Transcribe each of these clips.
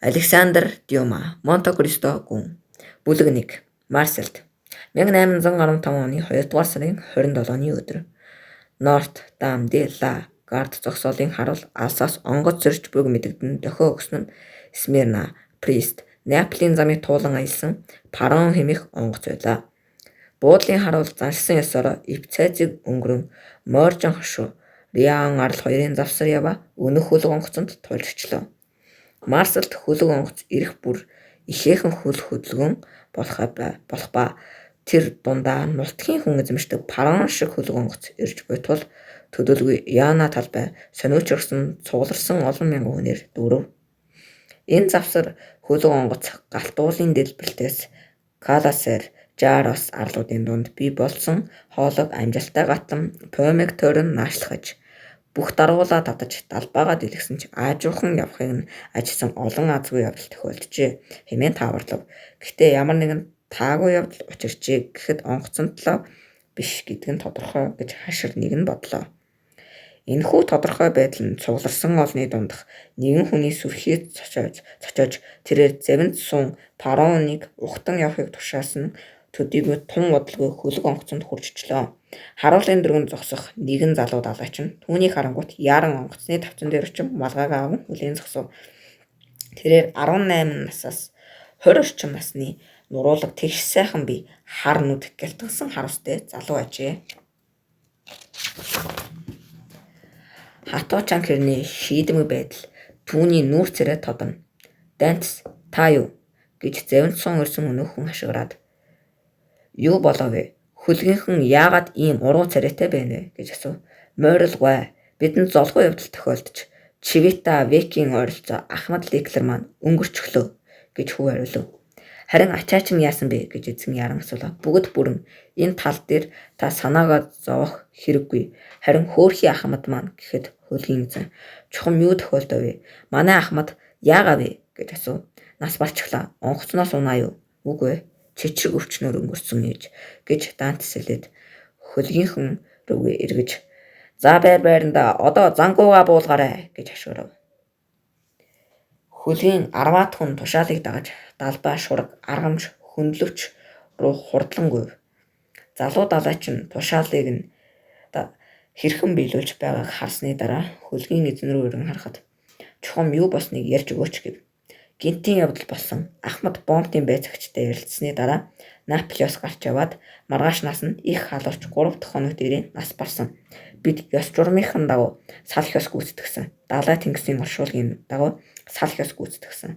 Александр Дюма, Монте Кристо гүн. Бүлэг 1. Марселд. 1815 оны 2 дугаар сарын 27-ны өдөр. Норт Дам де ла Гард зогсоолын харуул Алсаас онгоц зөрч бүг мэдэгдэн дохио өгсөн нь Смирна, Прист, Неаполийн замыг туулан аялсан Парон хэмээх онгоц байлаа. Буудлын харуул заншсан ёсоор Ипцазиг өнгөрөн Моржин хошуу Риан арал хоёрын завсар ява өнөх хөлөг онгоцонд тулжчлаа. Марселд хөлөг онгоц ирэх бүр ихээхэн хөл хөдөлгөн болох ба тэр дундаа нутгийн хүн эзэмшдэг парон шиг хөлөг онгоц ирж буй тул төдөлгүй Яна талбай сониучрсан цугларсан олон мянган хүнээр дүүрв. Энэ завсар хөлөг онгоц галтуулын дэлбэлтээс Каласер, Жарос арлуудын дунд бий болсон хоолойг амжилттай гатлан Помиг тойрон наашлахаж бүх даргуулаа татаж далбаагаа дэлгэсэн ч аажуухан явахыг нь ажисан олон азгүй явдал тохиолджээ. Хэмээн тааварлав. Гэхдээ ямар нэгэн таагүй явдал учирчээ гэхэд онгоцон талаа биш гэдэг нь тодорхой гэж хашир нэг нь бодлоо. Энэхүү тодорхой байдал нь цугларсан олны дундах нэгэн хүний сүрхий цочоож тэрээр завинд суун пароныг ухтан явахыг тушаасан төдийгүй тун удалгүй хөлөг онгоцонд хуржчлоо. Харуулын дөрөнд зогсох нэгэн залуу далайч нь түүнийг харангуут яран онгоцны тавцан дээр очив малгайг аван хүлээн зогсов. Тэрээр 18 насаас 20 орчим насны нуруулаг тэгш сайхан бие хар нүд гялтгсан харуустай залуу ажээ. Хатуучан хэрний шийдэмэг байдал түүний нүүр царай тодно. Данс та юу гэж завинд суун ирсэн өнөөх хүн хашгираад юу болов вэ? Хөлгийнхэн яагаад ийм уруу царайтай байна вэ гэж асуув. Морилгүй бидэнд золгүй явдал тохиолдож Чивита Векийн ойролцоо Ахмад Леклер маань өнгөрчглөө гэж хүү хариулв. Харин ачаачин яасан бэ гэж эзэн яран асуулаа. Бүгд бүрэн энэ тал дээр та санаагаа зовох хэрэггүй. Харин хөөрхий Ахмад маань гэхэд хөлгийн эзэн чухам юу тохиолдов вэ? Манай Ахмад яагаа вэ гэж асуув. Нас барчглаа. Онгоцноос унаа юу? Үгүй чичрэг өвчнөр өнгөрсөн ээж гэж Данс хэлээд хөлгийнхэн рүүгээ эргэж за байранда одоо зангуугаа буулгаарай гэж хашгирав. Хөлгийн 10-аад хүн тушаалыг дагаж далбай шураг аргамж хөндлөвч руу хурдлан гуйв. Залуу далайч нь тушаалыг нь хэрхэн биелүүлж байгааг харсны дараа хөлгийн эзэн рүү ирэн харахад чухам юу босныг ярьж өгөөч гэв. Гинтийн явдал болсон Ахмад бомбын байцаагчтай ярилцсны дараа Наполиос гарч яваад маргааш нас нь их халуурч 3 дахь хоног дээрээ нас барсан. Бид ёс журмынхын дагуу салх ёс гүйцэтгсэн. Далай тэнгисийн оршуулгын дагуу салх ёс гүйцэтгсэн.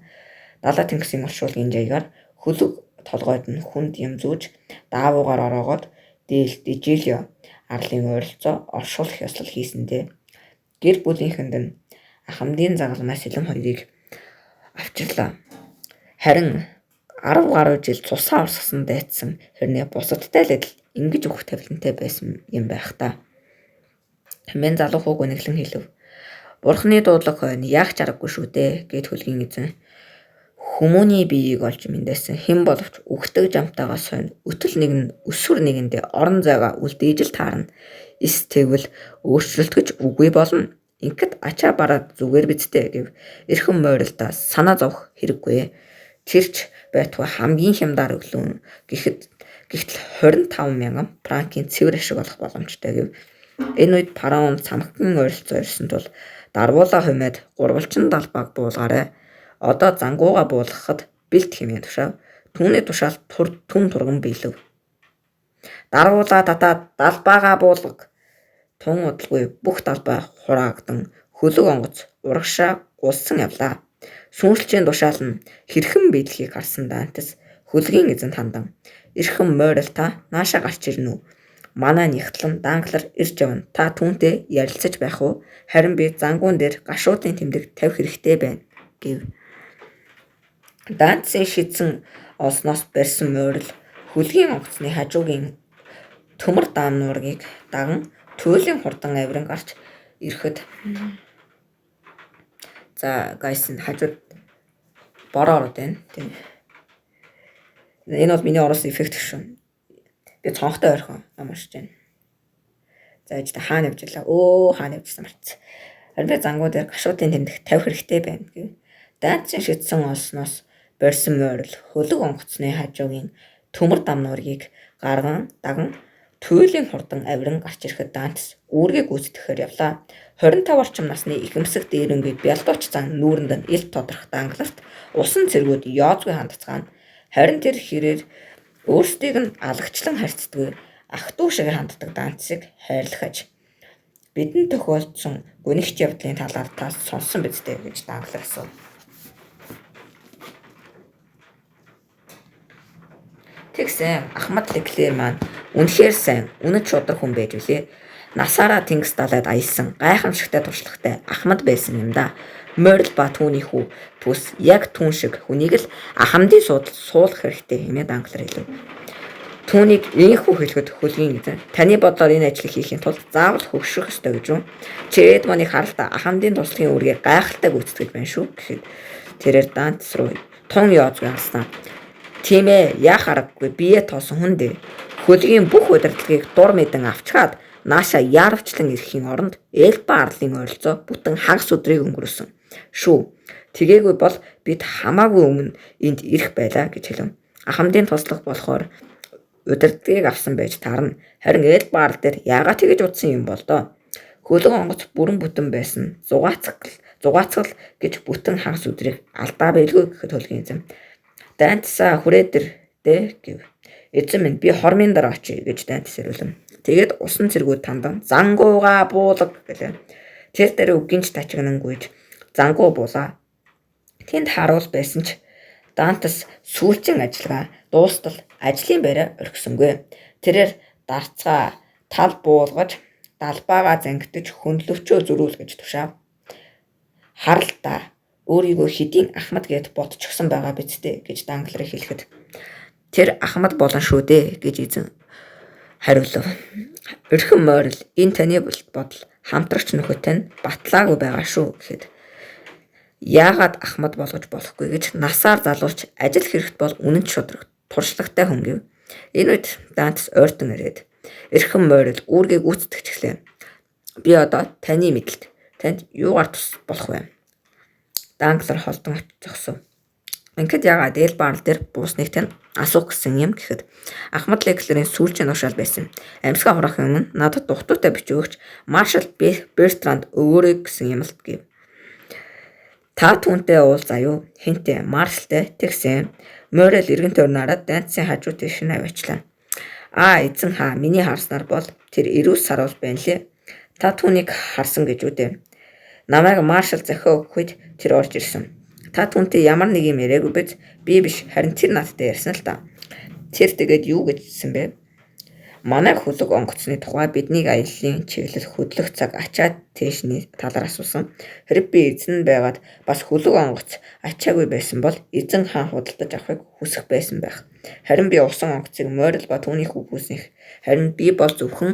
Далай тэнгисийн оршуулгын жаягаар хөлөг толгойд нь хүнд юм зүүж даавуугаар ороогоод Джилио арлын ойролцоо оршуулах ёслол хийсэндээ гэр бүлийнхэнд нь Ахмадын загалмай сэлэн хоёрыг авчирлаа. Харин 10 гаруй жил цусаа урсгасан дайцсан хэрнээ бусадтай л адил ингэж өгөх тавилантай байсан юм байх та. Хэмээн залуу хууг үнэглэн хэлв. Бурхны дуудлага хойно яах чаргагүй шүү дээ гэд хөлгийн эзэн хүмүүний биеийг олж мэндээсэн хэн боловч үхдэг жамтаагаас хойно өтөл нэг нь өсвөр нэгэндээ орон зайгаа үлдээж л таарна. Эс тэгвэл өөрчлөлтгөж үгүй болно. Ингээд ачаа бараад зүгээр бидтэй гэв. Эрхэм морилдаа санаа зовох хэрэггүй. Тэрч байтугай хамгийн хямдаар өглөө гэхэд гэтэл 25 мянган франкийн цэвэр ашиг олох боломжтой гэв. Энэ үед парон цамхгийн ойролцоо ирсэн тул дарвуулаа хумаад гурвалжин далбааг буулгаарай. Одоо зангуугаа буулгахад бэлт хэмээн тушаав. Түүний тушаал түн турган биелв. Дарвуулаа татаад далбаагаа буулга. Тун удалгүй бүх далбай хураагдан хөлөг онгоц урагшаа гулсан явлаа. Сүүншлчийн тушаал нь хэрхэн биелхийг харсан Дантес хөлгийн эзэнт хандан эрхэм морил та наашаа гарч ирнэ үү? Манай нэгтлэн Данклер ирж явна. Та түүнтэй ярилцаж байх уу? Харин би зангуун дээр гашуудын тэмдэг тавих хэрэгтэй байна гэв. Дантсын шидсэн олсноос барьсан морил хөлгийн онгоцны хажуугийн төмөр даам нуургийг даган туйлын хурдан авиран гарч ирэхэд за гайс хажууд бороо ороод байна. Тийм. Энэ бол миний орос эффект шүү. Би цонхтой ойрхон амарч байна. За ээж та хаана явж илаа? Хаана явжсан марц. Харин би зангуу дээр гашуудын тэмдэг тавих хэрэгтэй байна гэв. Даанцын шидсэн олсноос борьсон морил хөлөг онгоцны хажуугийн төмөр дамнуургийг даган туйлын хурдан авиран гарч ирэхэд Данц үүргийг гүйцэтгэхээр явлаа. 25 орчим насны ихэмсэг дээрэнгүй бялдууч зан нүүрэнд нь илт тодорох дангаларт усан цэргүүд яозгүй хандцгаана. Харин тэр хэрээр өөрсдийг нь алагчлан харьцдаг ах дүү шиг ханддаг Данцыг хайрлахаж бидэнд тохиолдсон гүнигч явдлын талаар та сонссон биз дээ гэж дангалар асуув. Тэгсэн Ахмад Леклер маань үнэхээр сайн, үнэт шудар хүн байж үлээ. Насаараа тэнгис далайд аялсан гайхамшигтай туршлагатай Ахмад байсан юм да. Морил ба түүний хүү бүс яг түүн шиг хүнийг л ахмадын суулгах хэрэгтэй хэмээн дангалар хэлв. Түүнийг ийхүү хэлэхэд хөлгийн эзэн таны бодлоор энэ ажлыг хийхин тулд заавал хөгшрөх ёстой гэж үү? Чи Эдмоны харалтаа ахмадын туслагын үүргээ гайхалтай гүйцэтгэж байна шүү гэхэд тэрээр Данц руу тун яозгүй харснаа. Тийм ээ, яах аргагүй бие тоосон хүн дээ. Хөлгийн бүх удирдлагыг дур мэдэн авчгаад нааша яарвчлан ирэхийн оронд Элба арлын ойролцоо бүтэн хагас өдрийг өнгөрөөсөн. Шүү. Тгээгүй бол бид хамаагүй өмнө энд ирэх байлаа гэж хэлв. Ахмадын туслах болохоор удирдлагыг авсан байж таарна. Харин Элба арл дээр яагаад тэгэж утсан юм бол доо. Хөлөг онгоц бүрэн бүтэн байсан. Зугаацгал гэж бүтэн хагас өдрийг алдаа байлгүй гэхэд хөлгийн эзэм. Данцсаа хүрээдэр дээ гэв. Эзэн минь би хормын дараа очие гэж Данц сэрүүлв. Тэгээд усан цэргүүд тандан зангууга буулга гэлээ. Тэр дээр үгийнч тачигнангүйж зангуу буулаа. Тэнд харуул байсан ч Дантас сүүлчийн ажиллагаа дуустал ажлын байраа орхисонгүй. Тэрээр дарцгаа тал буулгаж далбаагаа зангидж хөндлөвчөө зөрүүлгэж тушаав. Харалтаа өөрийгөө хэдийн Ахмад гэд бодчихсон байгаа биз дээ гэж дангалар хэлэхэд тэр Ахмад болон шүү дээ гэж эзэн хариулв. Өрхөн морил энэ таны бодол хамтрагч нөхөдтэй нь батлаагүй байгаа шүү гэхэд яагаад Ахмад болгож болохгүй гэж насаар залуулж ажил хэрэгт бол үнэн шудраг туршлагатай хүн гэв. Энэ үед Данц ойртон ирээд эрхэм морил үүргээ гүйцэтгэжлээ. Би одоо таны мэдлэлд танд юугаар тус болох вэ? Дангалар холдон зогсов. Ингээд яагаад Элба арал дээр буусныг тань асуух гэсэн юм гэхэд Ахмад Леклерийн сүүлчийн ушаал байсан. Амьсгаа хураахын өмнө надад дугтуутай бичөөгч Маршал Бертранд өгөөрэй гэсэн юм л гэв. Та түүнтэй уулзаа юу? Хинтээ Маршалтай тэгсэн. Морил эргэн тойрнаараа Данцын хажуу тийш нь аваачлаа. Эзэн хаа миний харснаар бол тэр эрүүс саруул байна лээ. Та түүнийг харсан гэж үү дээ. Намайг Маршал зохио өгөхөд тэр орж ирсэн. Та түүнтэй ямар нэг юм яриаггүй биз? Би биш, харин тэр надтай ярьсан л та. Тэр тэгээд юу гэжсэн бэ? Манай хөлөг онгоцны тухай бидний аяллаа чиглэл хөдлөх цаг ачаад тэшний талаар асуусан. Хэрэг би эзэн байгаад бас хөлөг онгоц ачаагүй байсан бол эзэн хаан худалдаж авахыг хүсэх байсан байх. Харин би усан онгоцыг морил ба түүний хүүснийх. Харин би бол зөвхөн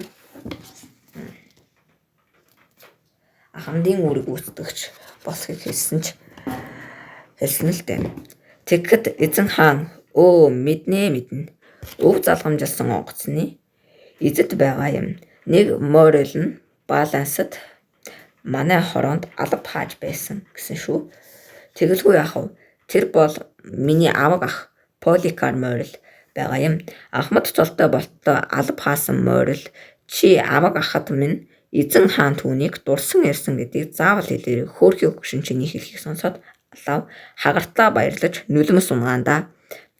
Ахмадын үүрэг гүйцэтгэгч болохыг хэлсэн л дээ. Тэгэхэд эзэн хаан мэднэ. Өв залгамжилсан онгоцны эзэд байгаа юм. Нэг морил нь балансад манай хороонд алба хааж байсан гэсэн шүү. Тэгэлгүй яах вэ? Тэр бол миний аваг ах Поликар морил байгаа юм. Ахмад цолтой болтоо алба хаасан морил чи аваг ахад минь эзэн хаан түүнийг дурсан ярьсан гэдгийг заавал хэлээрэй. Хөөрхий хөгшин чиний хэлхийг сонсоод лав хагартлаа баярлаж нүлмэс унгаандаа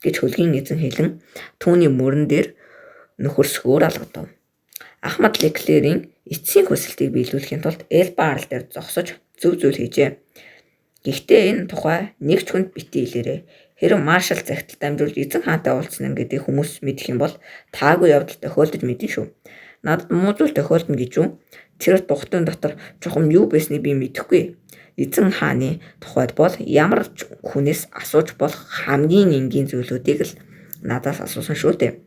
гэж хөлгийн эзэн хэлэн түүний мөрөн дээр нөхөрсгөөр алгадав. Ахмад Леклерийн эцсийн хүсэлтийг биелүүлэхийн тулд Элба арал дээр зогсож зөв зүйл хийжээ. Гэхдээ энэ тухай нэг ч хүнд бити хэлээрэй. Хэрэв Маршал захидалд амжуулж эзэн хаантай уулзсан гэдэг хүмүүс мэдэх юм бол таагүй явдал тохиолдож мэдэн шүү. Надад муу зүйл тохиолдно гэж үү? Тэр дугтын дотор чухам юу байсныг би мэдэхгүй. Эзэн хааны тухайд бол ямар хүнээс асууж болох хамгийн энгийн зүйлүүдийг л надаас асуусан шүү дээ.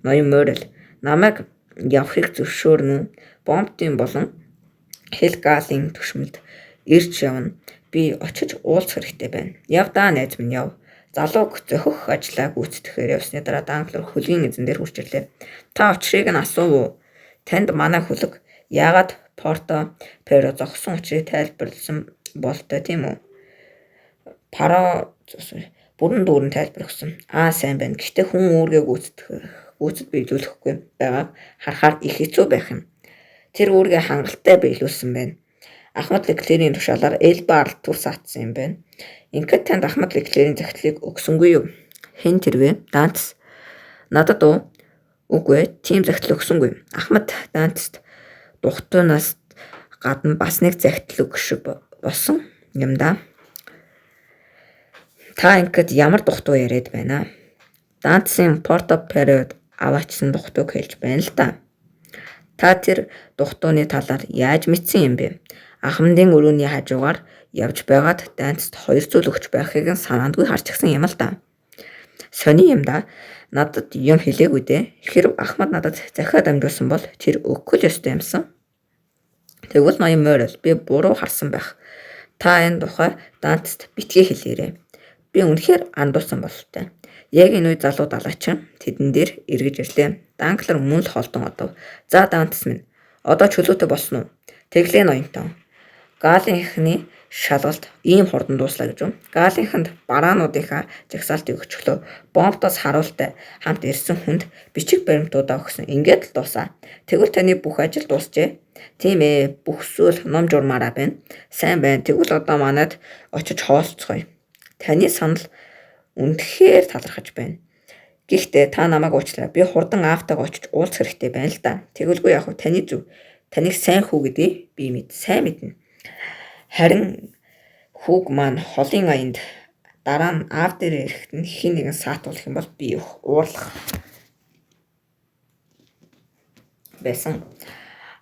Ноён морил намайг явахыг зөвшөөрнө. Бомбтын болон Хелгалийн төшмөлд ирж явна. Би очиж уулзах хэрэгтэй байна. Яв даа найз минь яв. Залууг зохих ажлаа гүйцэтгэхээр явсны дараа дангалар хөлгийн эзэн дээр хурж ирлээ. Та учрыг нь асуув. Танд манай хөлөг яагаад Порто Перо зогсон учрыг тайлбарласан болтой тийм үү? бүрэн дүүрэн тайлбар өгсөн. Сайн байна. Гэхдээ хүн үүргээ гүйцэд биелүүлэхгүй байгааг харахаар их хэцүү байх юм. Тэр үүргээ хангалттай биелүүлсэн байна. Ахмад Леклерийн тушаалаар Элба ард тус атсан юм байна. Ингээд танд Ахмад Леклерийн захидлыг өгсөнгүй юу? Хэн тэрвэ? Данц. Надад уу? Үгүй, тийм захидал өгсөнгүй. Ахмад Данцд дугтуунаас гадна бас нэг захидал өгөх болсон юм да. Та ингээд ямар дугтуу яриад байна? Данцын Порто Перод аваачсан дугтууг хэлж байна л да. Та тэр дугтууны талаар яаж мэдсэн юм бэ? Ахмадын өрөөний хажуугаар явж байгаад Данцд 2 зүйл өгч байхыг нь санаандгүй харчихсан юм л да. Сони юм да. Надад юм хэлээгүй дээ. Хэрв Ахмад надад захиад амжуулсан бол тэр өгөх ёстой юмсан. Тэгвэл ноён морил би буруу харсан байх. Та энэ тухай Данцд битгий хэлээрэй. Би үнэхээр андуулсан бололтой. Яг энэ үе залуу далаачин тэдэн дээр эргэж ирлээ. Данклер мөн л холдон одов. За Данц минь. Одоо чөлөөтэй болсон уу? Тэглээ ноёнтон. Гаалынхны шалгалт ийм хурдан дууслаа гэж юм. Гаалынханд бараануудынхаа жагсаалтыг өчглөө. Бомбтоос харуултай хамт ирсэн хүнд бичиг баримтуудаа өгсөн. Ингээд л дуусаа. Тэгвэл таны бүх ажил дуусчээ. Тийм ээ, бүх зүйл ном журмаараа байна. Сайн байна. Тэгвэл одоо манайд очиж хоолцгоё. Таны санал үнэхээр талархаж байна. Гэхдээ та намайг уучлаарай. Би хурдан аавтайгаа очиж уулзах хэрэгтэй байна л да. Тэгвэл яах вэ? Таны зүв. Таныг сайн хүү гэдгийг би сайн мэднэ. Харин хүүг маань холын аянд дараа нь аав дээр ирэхэд нь хин нэгэн саатуулах юм бол би уурлах байсан.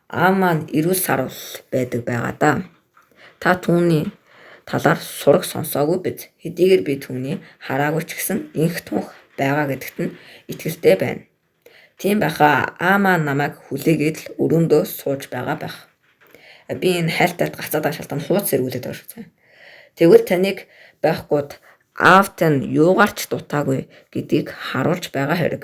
Аав маань эрүүл сарвал байдаг байгаа да. Та түүний талаар сураг сонсоогүй биз. Хэдийгээр би түүний хараагүй ч гэсэн инх тунх байгаа гэдэгт нь итгэлтэй байна. Тийм байхаа аав маань намайг хүлээгээд л өрөөндөө сууж байгаа байх. Би энэ хайлтад гацаад шалтгаан хууц сэргүүлээд байгаа шүү. Тэгвэл таныг байхгүйд аавтай нь юугаарч дутаагүй гэдгийг харуулж байгаа хэрэг.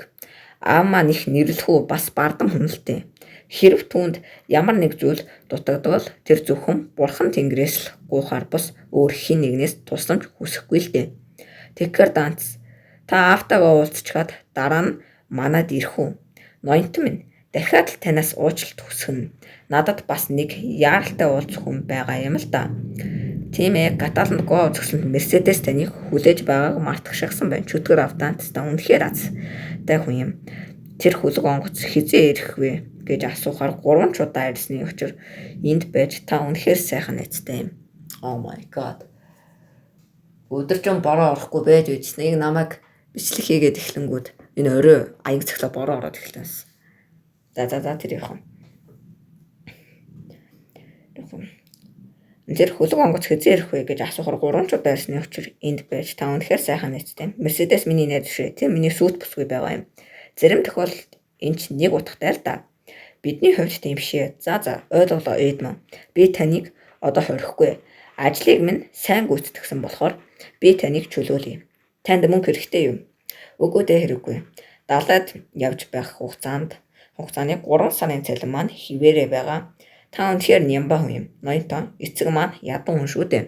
Аав маань их нэрлэхүү бас бардам хүн л дээ. Хэрв түүнд ямар нэг зүйл дутагдвал тэр зөвхөн бурхан тэнгэрээс л гуйхаар бус өөр хин нэгнээс тусламж хүсэхгүй л дээ. Тэгэхээр Данц та аавтайгаа уулзчаад дараа нь манад ирэх үү? Ноёнтон минь дахиад л танаас уучлалт хүсгэн. Надад бас нэг яаралтай уулзах хүн байгаа юм л да. Тийм ээ, Каталанд гоо зөксөнд Мерседес таныг хүлээж байгааг мартагшаасан байна. Чөтгөр Данц та үнэхээр азтай хүн юм. Тэр хөлөг онгоц хизээ ирэх вэ гэж асуухаар 3 удаа ирсний учир энд байж та үнэхээр сайхан найзтай юм. Oh my god. Өдөржин бороо орохгүй байж үзнэг намайг бичлэг хийгээд эхлэнгүүд энэ орой аяг цэглээ бороо ороод эхэлсэн. За тэр яах вэ? Тэр хөлөг онгоц хизээ ирэх вэ гэж асуухаар 3 удаа ирсний учир энд байж та үнэхээр сайхан найзтай. Мерседес миний найз шүү. Тэр миний сүйт бүсгүй байгаа юм. Зарим тохиолдолд энэ ч нэг утгатай л да. Бидний хувьд тийм бишээ. За ойлголоо эйдмэн. Би таныг одоо хорихгүй. Ажлыг минь сайн гүйцэтгсэн болохоор би таныг чөлөөлье. Танд мөнгө хэрэгтэй юу? Үгүй дээ хэрэггүй. Далайд явж байх хугацааны 3 сарын цалин маань хിവэрэ байгаа. Та үнэхээр нямба хүн юм. Ноёнтон эцэг маань ядан хүн шүү дээ.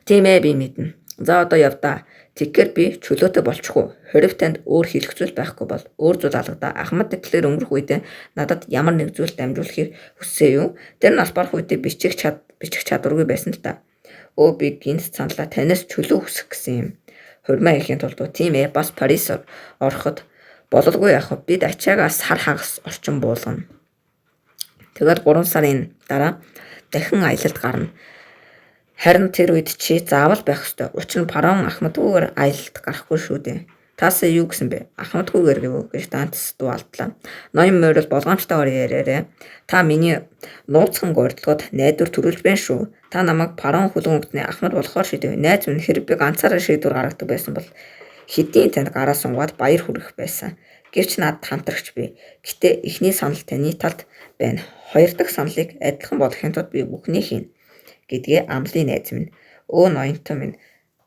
Тийм ээ би мэднэ. За одоо явдаа. Тэгэхээр би чөлөөтэй болчихгүй. Хорив танд өөр хэлэх зүйл байхгүй бол өөр зүйл алгадаа. Ахмад Леклер өнгөрөх үедээ надад ямар нэг зүйл дамжуулахыг хүссэн юу? Тэр нь албарх үедээ бичих чадваргүй байсан л та. Би гинт саналаа танаас чөлөө хүсэх гэсэн юм. Хурмаа ихийн тулд тийм ээ бас Парис ороход бололгүй яах вэ? Бид ачаагаа сар хагас орчин буулгана. Тэгээд 3 сарын дараа дахин аялалд гарна. Харин тэр үед чи заавал байх ёстой. Учир нь Парон Ахмадгүйгээр аялалд гарахгүй шүү дээ. Таасаа юу гэсэн бэ? Ахмадгүйгээр гэв гэж Данц дуалдлаа. Ноён морил болгоомжтойгоор яриарэ. Та миний нууцхан гордлогод найдвар төрүүлж байна шүү. Та намайг Парон хөлгөөнгөтний Ахмад болохоор шийдэв. Найз минь хэрэг би ганцаараа шийдвэр гаргадаг байсан бол хэдийн танд гараа сунгаад баяр хүргэх байсан. Гэвч надад хамтрагч би. Гэтэ эхний санал таны талд байна. Хоёр дахь саналыг адилхан болгохын тулд би бүхнийг хийнэ гэдгээ амлын найз минь. Ноёнтон минь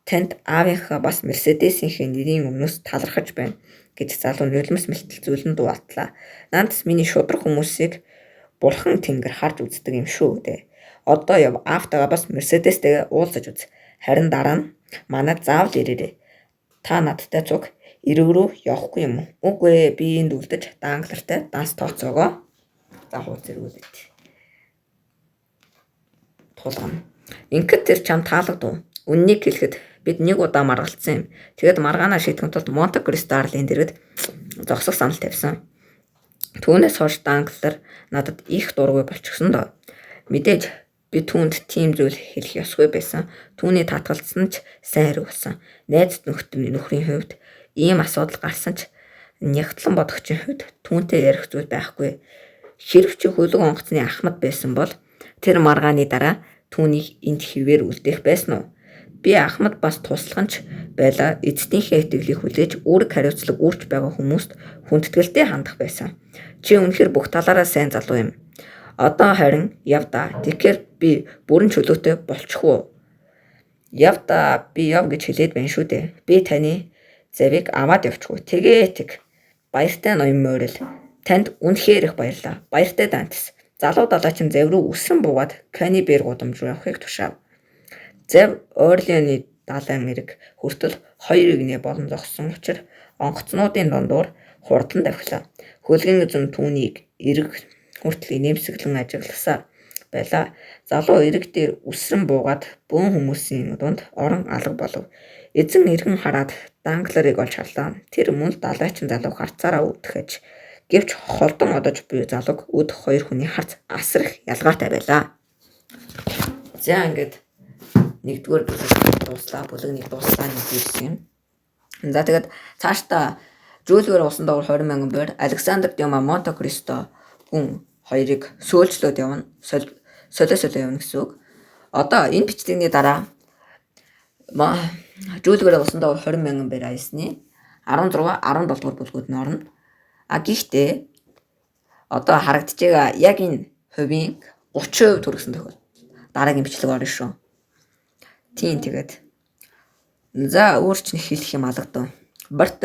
танд аавынхаа бас Мерседесийнхээ нэрийн өмнөөс талархаж байна гэж залуу нулимс мэлтэлцүүлэн дуалтлаа. Данц миний шудраг хүмүүсийг бурхан тэнгэр харж үздэг юм шүү дээ. Одоо яв аавтайгаа бас Мерседестэйгээ уулзаж үз. Харин дараа нь Манайд заавал ирээрэй. Та надтай цуг эрэг рүү явахгүй юм уу? Үгүй ээ, би энд үлдэж данглартай данс тооцоогоо. За хуу зэргүүлээд. Тулгана. Ингээд тэр чам таалагдав. Үннийг хэлэхэд бид нэг удаа маргалцсан юм. Тэгэд маргаанаа шийтгэн тулд Монте Кристо арлын дэргэд зогсох санал тавьсан. Түүнээс хойш данглар надад их дургүй болчихсон доо. Мэдээж би түүнд тийм зүйл хэлэх ёсгүй байсан. Түүний татгалцсан ч сайн хэрэг болсон. Найз нөхрийн хувьд ийм асуудал гарсан ч нягтлан бодогчийн хувьд түүнтэй ярих зүйл байхгүй. Хэрв чи хөлөг онгоцны ахмад байсан бол тэр маргааны дараа түүнийг энд хിവэр үлдээх байсан уу? Би ахмад бас туслаханч байла эцнийхээ итгэлийг хүлээж үүрэг хариуцлага үүрч байгаа хүмүүст хүндэтгэлтэй хандах байсан. Чи үнэхээр бүх талаараа сайн залуу юм. Одоо харин яв да. Тэгэхээр би бүрэн чөлөөтэй болчих уу? Яв да, би яв гэж хэлээд байна шүү дээ. Би таны завийг аваад явчихгүй. Тэг. Баяртай ноён морил. Танд үнэхээр их баярлалаа. Баяртай дантс. Залуу далайчин зав руу үсрэн буугаад канибер гудамж руу явахыг тушаав. Зав Орлеаны далайн эрэг хүртэл 2 игнэ болон зогссон учраас онгоцнуудын дундуур хурдан давхилаа. Хөлгийн эзэн түүнийг эрэг хүртэл нэмсэглэн ажигласаар байлаа. Залуу эрэг дээр үсрэн буугаад бөөн хүмүүсийн дунд орон алга болов. Эзэн эргэн хараад дангларыг олж харлаа. Тэр мөн далайчин залуу харцаараа үтгэж гэвч холдон одож буй залууг өд 2 хүний харц асар их ялгаатай байлаа. За ингээд нэгдүгээр бүлэг дуслаа, бүлэг 1 дуслаа нэг ирсэн юм. За тэгээд цаашдаа жүүлгээр усан дагуур 20,000 бээр Александр Дюма Монте Кристо гүн хоёрыг сөөлжлөөд явна. Солио явна гэсэн үг. Одоо энэ бичлэгний дараа жүүлгээр усан дагуур 20,000 бээр аясны 16, 17 дугаар бүлгүүд нь орно. Гэхдээ одоо харагдаж байгаа яг энэ хувийн 30% төрөсөн тохиол. Дараагийн бичлэг орно шүү. Тийм тэгээд. За өөрч нэг хэлэх юм алгадав. Барт